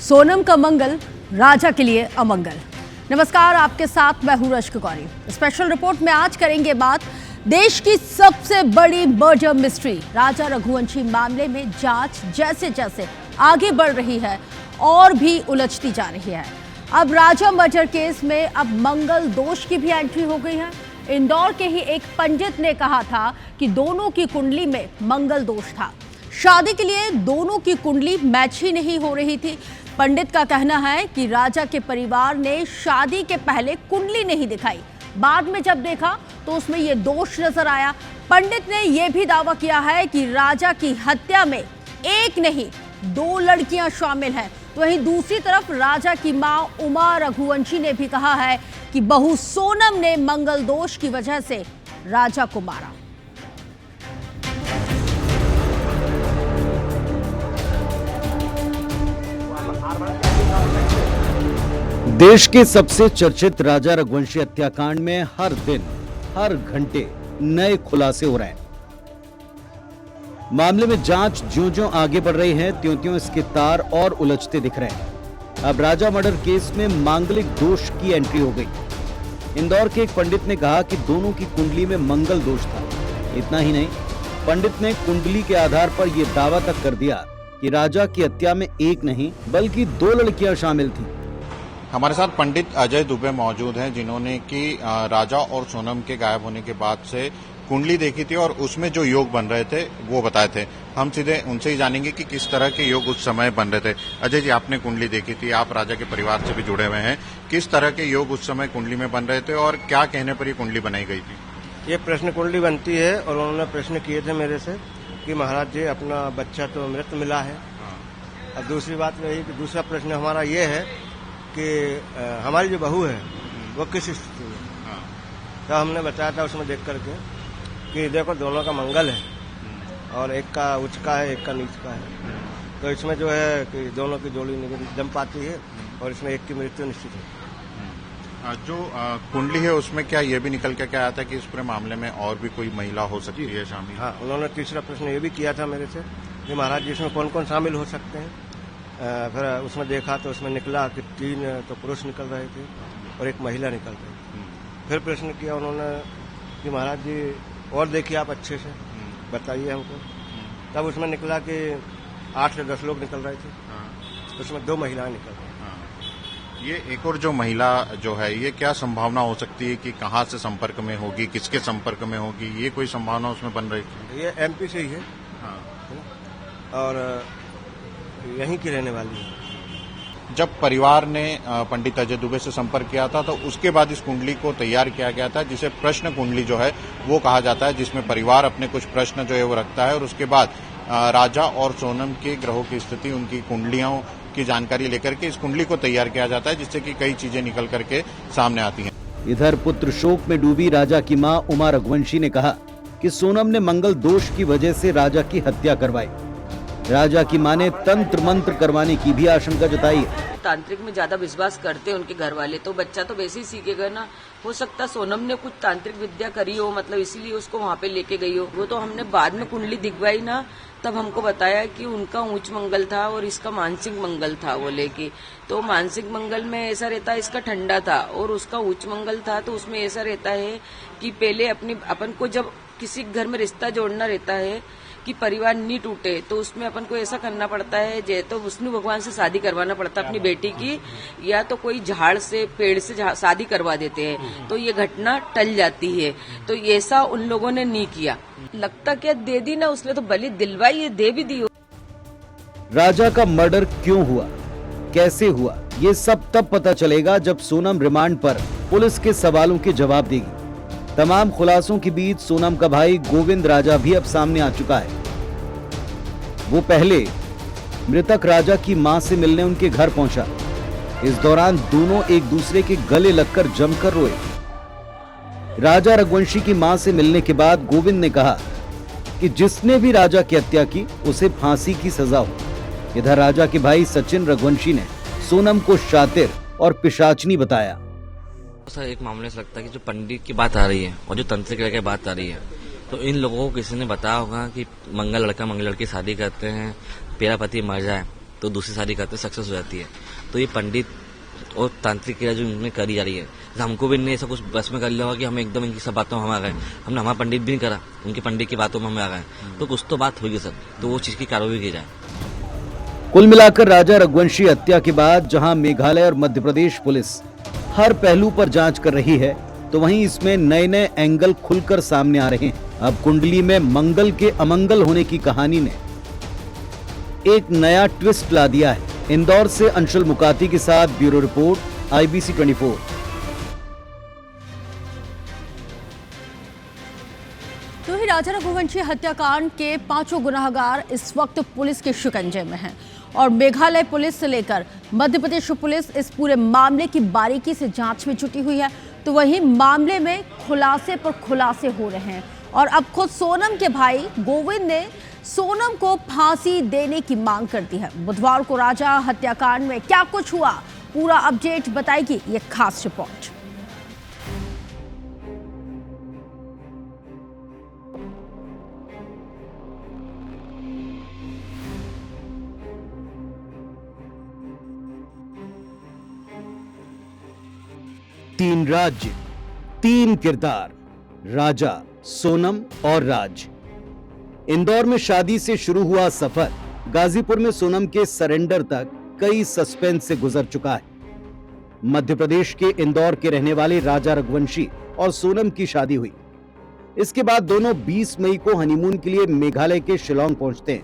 सोनम का मंगल राजा के लिए अमंगल। नमस्कार, आपके साथ मैं हूं रश्क गौरी। स्पेशल रिपोर्ट में आज करेंगे बात देश की सबसे बड़ी मर्डर मिस्ट्री राजा रघुवंशी मामले में। जांच जैसे जैसे आगे बढ़ रही है और भी उलझती जा रही है। अब राजा मर्डर केस में अब मंगल दोष की भी एंट्री हो गई है। इंदौर के ही एक पंडित ने कहा था कि दोनों की कुंडली में मंगल दोष था। शादी के लिए दोनों की कुंडली मैच ही नहीं हो रही थी। पंडित का कहना है कि राजा के परिवार ने शादी के पहले कुंडली नहीं दिखाई, बाद में जब देखा तो उसमें यह दोष नजर आया। पंडित ने यह भी दावा किया है कि राजा की हत्या में एक नहीं 2 लड़कियां शामिल हैं। तो वहीं दूसरी तरफ राजा की मां उमा रघुवंशी ने भी कहा है कि बहू सोनम ने मंगल दोष की वजह से राजा को मारा। देश के सबसे चर्चित राजा रघुवंशी हत्याकांड में हर दिन हर घंटे नए खुलासे हो रहे हैं। मामले में जांच ज्यों-ज्यों आगे बढ़ रही है त्यों-त्यों इसके तार और उलझते दिख रहे हैं। अब राजा मर्डर केस में मांगलिक दोष की एंट्री हो गई। इंदौर के एक पंडित ने कहा कि दोनों की कुंडली में मंगल दोष था। इतना ही नहीं, पंडित ने कुंडली के आधार पर यह दावा तक कर दिया कि राजा की हत्या में एक नहीं बल्कि 2 लड़कियां शामिल थीं। हमारे साथ पंडित अजय दुबे मौजूद हैं, जिन्होंने कि राजा और सोनम के गायब होने के बाद से कुंडली देखी थी और उसमें जो योग बन रहे थे वो बताए थे। हम सीधे उनसे ही जानेंगे कि किस तरह के योग उस समय बन रहे थे। अजय जी, आपने कुंडली देखी थी, आप राजा के परिवार से भी जुड़े हुए हैं, किस तरह के योग उस समय कुंडली में बन रहे थे और क्या कहने पर ये कुंडली बनाई गई थी? ये प्रश्न कुंडली बनती है और उन्होंने प्रश्न किए थे मेरे से कि महाराज जी अपना बच्चा तो मृत मिला है। अब दूसरी बात रही कि दूसरा प्रश्न हमारा ये है कि हमारी जो बहू है वो किस स्थिति में। तो हमने बताया था उसमें देख करके कि देखो दोनों का मंगल है और एक का उच्च का है, एक का नीच का है। तो इसमें जो है कि दोनों की जोड़ी जम पाती है और इसमें एक की मृत्यु निश्चित है। जो कुंडली है उसमें क्या ये भी निकल के आया था कि इस पूरे मामले में और भी कोई महिला हो सकती है शामिल? हाँ, उन्होंने तीसरा प्रश्न ये भी किया था मेरे से कि महाराज जी इसमें कौन कौन शामिल हो सकते हैं। फिर उसमें देखा तो उसमें निकला कि 3 तो पुरुष निकल रहे थे और एक महिला निकल रही थी। फिर प्रश्न किया उन्होंने कि महाराज जी और देखिए आप अच्छे से बताइए हमको। तब उसमें निकला कि 8 से 10 लोग निकल रहे थे, उसमें 2 महिलाएं निकल रही। ये एक और जो महिला जो है ये क्या संभावना हो सकती है कि कहाँ से संपर्क में होगी, किसके संपर्क में होगी, ये कोई संभावना उसमें बन रही थी? ये एमपी से ही है और यहीं की रहने वाली है। जब परिवार ने पंडित अजय दुबे से संपर्क किया था तो उसके बाद इस कुंडली को तैयार किया गया था, जिसे प्रश्न कुंडली जो है वो कहा जाता है, जिसमें परिवार अपने कुछ प्रश्न जो है वो रखता है और उसके बाद राजा और सोनम के ग्रहों की स्थिति, उनकी कुंडलियों की जानकारी लेकर के इस कुंडली को तैयार किया जाता है, जिससे कि कई चीजें निकल करके सामने आती हैं। इधर पुत्र शोक में डूबी राजा की मां उमा रघुवंशी ने कहा कि सोनम ने मंगल दोष की वजह से राजा की हत्या करवाई। राजा की मां ने तंत्र मंत्र करवाने की भी आशंका जताई है। तांत्रिक में ज्यादा विश्वास करते हैं उनके घर वाले, तो बच्चा तो वैसे ही सीखेगा ना। हो सकता सोनम ने कुछ तांत्रिक विद्या करी हो, मतलब इसीलिए उसको वहाँ पे लेके गई हो। वो तो हमने बाद में कुंडली दिखवाई ना, तब हमको बताया कि उनका उच्च मंगल था और इसका मानसिक मंगल था। वो लेके तो मानसिक मंगल में ऐसा रहता है, इसका ठंडा था और उसका उच्च मंगल था, तो उसमें ऐसा रहता है कि पहले अपन को जब किसी घर में रिश्ता जोड़ना रहता है कि परिवार नहीं टूटे, तो उसमें अपन को ऐसा करना पड़ता है, तो विष्णु भगवान से शादी करवाना पड़ता है अपनी बेटी की, या तो कोई झाड़ से पेड़ से शादी करवा देते हैं, तो ये घटना टल जाती है। तो ऐसा उन लोगों ने नहीं किया। लगता क्या दे दी ना उसने, तो बलि दिलवाई, ये दे भी दी। राजा का मर्डर क्यों हुआ, कैसे हुआ, ये सब तब पता चलेगा जब सोनम रिमांड पर पुलिस के सवालों के जवाब देगी। तमाम खुलासों के बीच सोनम का भाई गोविंद राजा भी अब सामने आ चुका है। वो पहले मृतक राजा की मां से मिलने उनके घर पहुंचा। इस दौरान दोनों एक दूसरे के गले लगकर जमकर रोए। राजा रघुवंशी की मां से मिलने के बाद गोविंद ने कहा कि जिसने भी राजा की हत्या की उसे फांसी की सजा हो। इधर राजा के भाई सचिन रघुवंशी ने सोनम को शातिर और पिशाचनी बताया। सर, एक मामले से लगता है कि जो पंडित की बात आ रही है और जो तंत्रिक की बात आ रही है, तो इन लोगों को किसी ने बताया होगा कि मंगल लड़का मंगल लड़की शादी करते हैं, पेरा पति मर जाए तो दूसरी शादी करते सक्सेस हो जाती है। तो ये पंडित और तांत्रिक क्रिया जो इनमें करी जा रही है, हमको भी नहीं ऐसा कुछ बस में कर लिया होगा कि हम एकदम इनकी सब बातों में हम आ गए। हमने हमारा पंडित भी नहीं करा, उनके पंडित की बातों में हम आ गए। तो कुछ तो बात होगी सर, तो वो चीज़ की कार्रवाई की जाए। कुल मिलाकर राजा रघुवंशी हत्या के बाद जहां मेघालय और मध्य प्रदेश पुलिस हर पहलू पर जांच कर रही है, तो वहीं इसमें नए नए एंगल खुलकर सामने आ रहे हैं। अब कुंडली में मंगल के अमंगल होने की कहानी ने एक नया ट्विस्ट ला दिया है। इंदौर से अंशुल मुकाती के साथ ब्यूरो रिपोर्ट, IBC 24। तो ही राजा रघुवंशी हत्याकांड के 5 गुनाहगार इस वक्त पुलिस के शिकंजे में हैं और मेघालय पुलिस से लेकर मध्य प्रदेश पुलिस इस पूरे मामले की बारीकी से जांच में जुटी हुई है। तो वहीं मामले में खुलासे पर खुलासे हो रहे हैं और अब खुद सोनम के भाई गोविंद ने सोनम को फांसी देने की मांग कर दी है। बुधवार को राजा हत्याकांड में क्या कुछ हुआ, पूरा अपडेट बताएगी ये खास रिपोर्ट। तीन राज्य, तीन किरदार, राजा, सोनम और राज। इंदौर में शादी से शुरू हुआ सफर गाजीपुर में सोनम के सरेंडर तक कई सस्पेंस से गुजर चुका है। मध्य प्रदेश के इंदौर के रहने वाले राजा रघुवंशी और सोनम की शादी हुई। इसके बाद दोनों 20 मई को हनीमून के लिए मेघालय के शिलोंग पहुंचते हैं,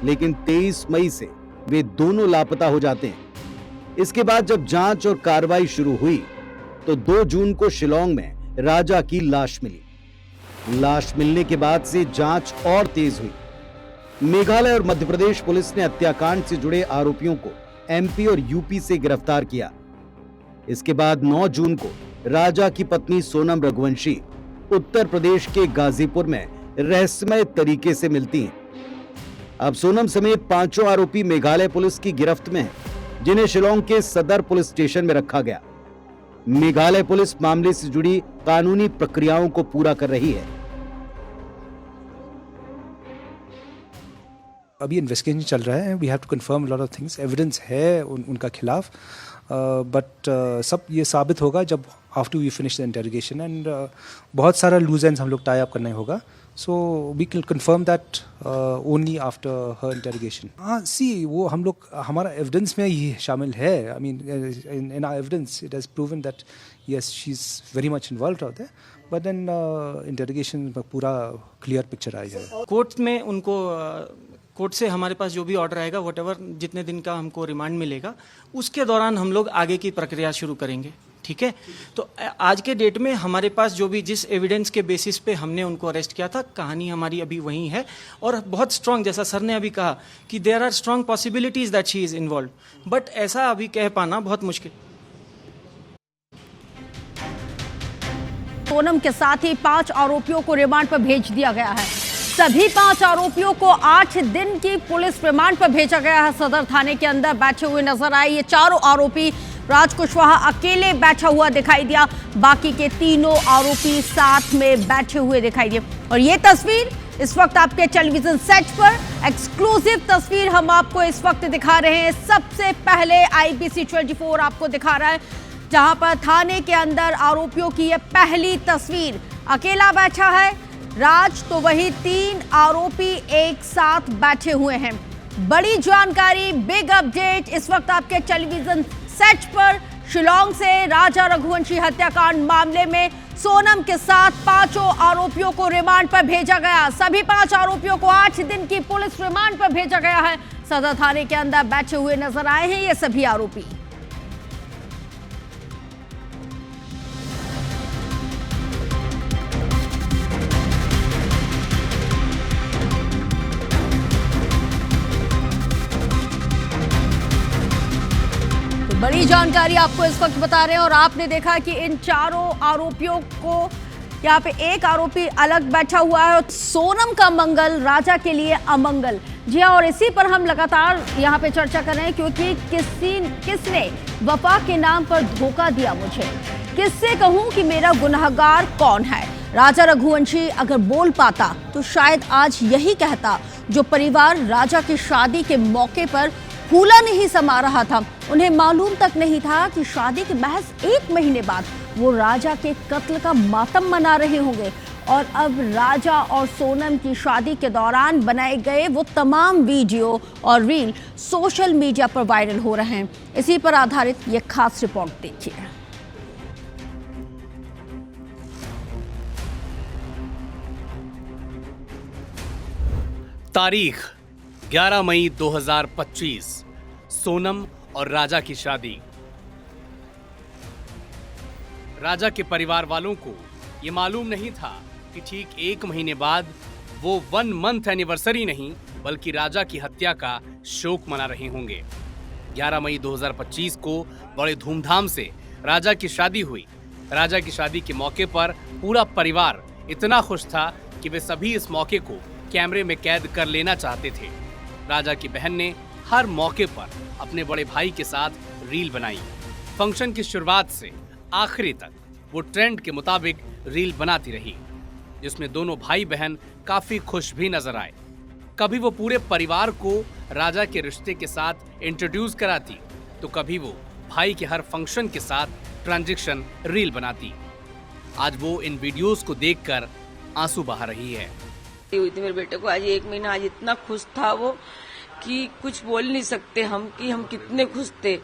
लेकिन 23 मई से वे दोनों लापता हो जाते हैं। इसके बाद जब जांच और कार्रवाई शुरू हुई तो 2 जून को शिलोंग में राजा की लाश मिली। लाश मिलने के बाद से जांच और तेज हुई। मेघालय और मध्य प्रदेश पुलिस ने हत्याकांड से जुड़े आरोपियों को MP और UP से गिरफ्तार किया। इसके बाद 9 जून को राजा की पत्नी सोनम रघुवंशी उत्तर प्रदेश के गाजीपुर में रहस्यमय तरीके से मिलती हैं। अब सोनम समेत 5 आरोपी मेघालय पुलिस की गिरफ्त में हैं, जिन्हें शिलोंग के सदर पुलिस स्टेशन में रखा गया। मेघालय पुलिस मामले से जुड़ी कानूनी प्रक्रियाओं को पूरा कर रही है। अभी इन्वेस्टिगेशन चल रहा है। We have to confirm lot of things. Evidence है उनका खिलाफ, बट सब ये साबित होगा जब after we finish the interrogation and बहुत सारा लूज एंड्स हम लोग टाई अप करना होगा। So we can confirm that only after her interrogation. हाँ, सी वो हम लोग हमारा एविडेंस में ये शामिल है। I mean in our evidence it has proven that yes she is very much involved out there, but then interrogation में पूरा क्लियर पिक्चर आई है। कोर्ट में उनको कोर्ट से हमारे पास जो भी ऑर्डर आएगा, व्हाटएवर जितने दिन का हमको रिमांड मिलेगा, उसके दौरान हम लोग आगे की प्रक्रिया शुरू करेंगे। ठीक है, तो आज के डेट में हमारे पास जो भी जिस एविडेंस के बेसिस पे हमने उनको अरेस्ट किया था, कहानी हमारी अभी वही है और बहुत स्ट्रांग, जैसा सर ने अभी कहा कि there are strong possibilities that she is involve, but ऐसा अभी कह पाना बहुत मुश्किल। सोनम के साथ ही 5 आरोपियों को रिमांड पर भेज दिया गया है। सभी 5 आरोपियों को 8 दिन की पुलिस रिमांड पर भेजा गया है। सदर थाने के अंदर बैठे हुए नजर आए ये चारों आरोपी। राज कुशवाहा अकेले बैठा हुआ दिखाई दिया, बाकी के तीनों आरोपी साथ में बैठे हुए दिखाई दिए। और ये तस्वीर इस वक्त आपके टेलीविजन सेट पर एक्सक्लूसिव तस्वीर हम आपको इस वक्त दिखा रहे हैं। सबसे पहले IBC 24 आपको दिखा रहा है, जहां पर थाने के अंदर आरोपियों की यह पहली तस्वीर। अकेला बैठा है राज, तो वही 3 आरोपी एक साथ बैठे हुए हैं। बड़ी जानकारी, बिग अपडेट इस वक्त आपके टेलीविजन सेट पर। शिलोंग से राजा रघुवंशी हत्याकांड मामले में सोनम के साथ 5 आरोपियों को रिमांड पर भेजा गया। सभी 5 आरोपियों को 8 दिन की पुलिस रिमांड पर भेजा गया है। सदर थाने के अंदर बैठे हुए नजर आए हैं ये सभी आरोपी। बड़ी जानकारी आपको इस वक्त बता रहे हैं और आपने देखा कि इन चारों आरोपियों को यहाँ पे एक आरोपी अलग बैठा हुआ है। सोनम का मंगल राजा के लिए अमंगल। जी हाँ, और इसी पर हम लगातार यहाँ पे चर्चा कर रहे हैं, क्योंकि किसने वफा के नाम पर धोखा दिया मुझे, किससे कहूँ कि मेरा गुनहगार कौन है। राजा रघुवंशी अगर बोल पाता तो शायद आज यही कहता जो परिवार राजा की शादी के मौके पर फूला नहीं समा रहा था। उन्हें मालूम तक नहीं था कि शादी के महज 1 महीने बाद वो राजा के कत्ल का मातम मना रहे होंगे। और अब राजा और सोनम की शादी के दौरान बनाए गए वो तमाम वीडियो और रील सोशल मीडिया पर वायरल हो रहे हैं। इसी पर आधारित ये खास रिपोर्ट देखिए। तारीख 11 मई 2025, सोनम और राजा की शादी। राजा के परिवार वालों को ये मालूम नहीं था कि ठीक 1 महीने बाद वो 1 मंथ एनिवर्सरी नहीं बल्कि राजा की हत्या का शोक मना रहे होंगे। 11 मई 2025 को बड़े धूमधाम से राजा की शादी हुई। राजा की शादी के मौके पर पूरा परिवार इतना खुश था कि वे सभी इस मौके को कैमरे में कैद कर लेना चाहते थे। राजा की बहन ने हर मौके पर अपने बड़े भाई के साथ रील बनाई। फंक्शन की शुरुआत से आखिरी तक वो ट्रेंड के मुताबिक रील बनाती रही, जिसमें दोनों भाई बहन काफी खुश भी नजर आए। कभी वो पूरे परिवार को राजा के रिश्ते के साथ इंट्रोड्यूस कराती, तो कभी वो भाई के हर फंक्शन के साथ ट्रांजैक्शन रील बनाती। आज वो इन वीडियोस को देखकर आंसू बहा रही है। हुई थी मेरे बेटे को आज 1 महीना, आज इतना खुश था वो कि कुछ बोल नहीं सकते हम कि हम कितने खुश थे।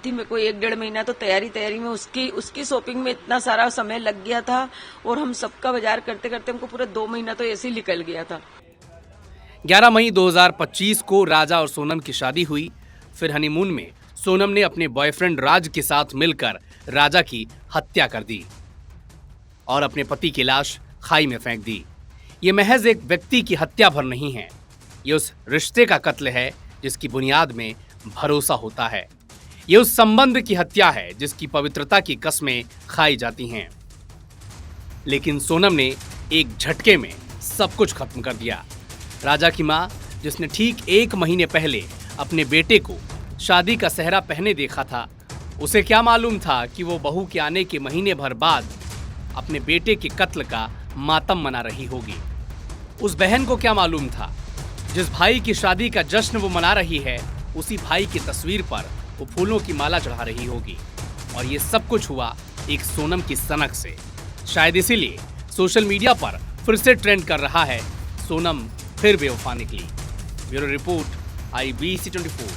मेरे को 1-1.5 महीना तो तैयारी में उसकी शॉपिंग में इतना सारा समय लग गया था और हम सबका बाजार करते करते हमको पूरा 2 महीना तो ऐसे ही निकल गया था। 11 मई 2025 को राजा और सोनम की शादी हुई। फिर हनीमून में सोनम ने अपने बॉयफ्रेंड राज के साथ मिलकर राजा की हत्या कर दी और अपने पति की लाश खाई में फेंक दी। ये महज एक व्यक्ति की हत्या भर नहीं है, ये उस रिश्ते का कत्ल है जिसकी बुनियाद में भरोसा होता है। ये उस संबंध की हत्या है जिसकी पवित्रता की कस्में खाई जाती हैं। लेकिन सोनम ने एक झटके में सब कुछ खत्म कर दिया। राजा की माँ, जिसने ठीक 1 महीने पहले अपने बेटे को शादी का सेहरा पहने देखा था, उसे क्या मालूम था कि वो बहू के आने के महीने भर बाद अपने बेटे के कत्ल का मातम मना रही होगी। उस बहन को क्या मालूम था, जिस भाई की शादी का जश्न वो मना रही है, उसी भाई की तस्वीर पर वो फूलों की माला चढ़ा रही होगी। और ये सब कुछ हुआ एक सोनम की सनक से। शायद इसीलिए सोशल मीडिया पर फिर से ट्रेंड कर रहा है, सोनम फिर बेवफा निकली। Bureau report, IBC 24।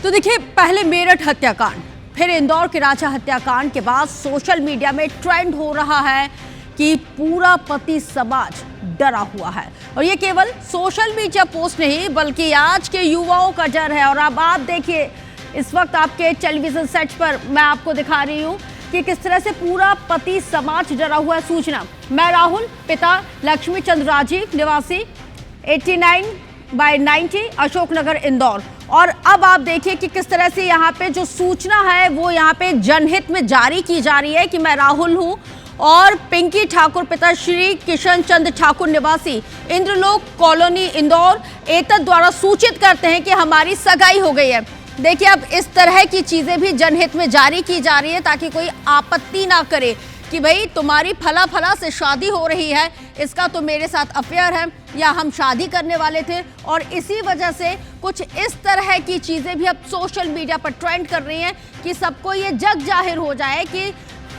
तो देखिए, पहले मेरठ हत्याकांड, फिर इंदौर के राजा हत्याकांड के बाद सोशल मीडिया में ट्रेंड हो रहा है कि पूरा पति समाज डरा हुआ है। और ये केवल सोशल मीडिया पोस्ट नहीं बल्कि आज के युवाओं का डर है। और अब आप देखिए, इस वक्त आपके टेलीविजन सेट पर मैं आपको दिखा रही हूँ कि किस तरह से पूरा पति समाज डरा हुआ है। सूचना, मैं राहुल, पिता लक्ष्मी चंद्र राजीव, निवासी 89/90 अशोकनगर इंदौर। और अब आप देखिए कि किस तरह से यहाँ पे जो सूचना है वो यहाँ पे जनहित में जारी की जा रही है कि मैं राहुल हूँ और पिंकी ठाकुर, पिता श्री किशन चंद्र ठाकुर, निवासी इंद्रलोक कॉलोनी इंदौर, एतद द्वारा सूचित करते हैं कि हमारी सगाई हो गई है। देखिए, अब इस तरह की चीजें भी जनहित में जारी की जा रही है ताकि कोई आपत्ति ना करे कि भाई तुम्हारी फला फला से शादी हो रही है, इसका तो मेरे साथ अफेयर है या हम शादी करने वाले थे। और इसी वजह से कुछ इस तरह की चीजें भी अब सोशल मीडिया पर ट्रेंड कर रही हैं कि सबको ये जग जाहिर हो जाए कि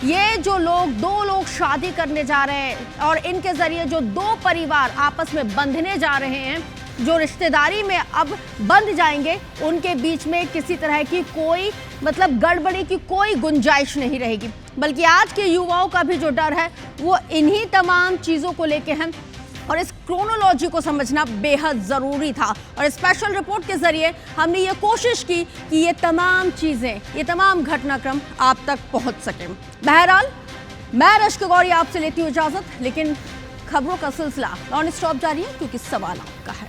ये जो लोग, 2 लोग शादी करने जा रहे हैं और इनके जरिए जो 2 परिवार आपस में बंधने जा रहे हैं, जो रिश्तेदारी में अब बंध जाएंगे, उनके बीच में किसी तरह की कोई गड़बड़ी की कोई गुंजाइश नहीं रहेगी। बल्कि आज के युवाओं का भी जो डर है वो इन्हीं तमाम चीज़ों को लेके है। और इस क्रोनोलॉजी को समझना बेहद ज़रूरी था। और स्पेशल रिपोर्ट के जरिए हमने ये कोशिश की कि ये तमाम चीज़ें, ये तमाम घटनाक्रम आप तक पहुंच सकें। बहरहाल, मैं रश्क गौरी आपसे लेती हूँ इजाज़त, लेकिन खबरों का सिलसिला नॉन स्टॉप जारी है क्योंकि सवाल आपका है।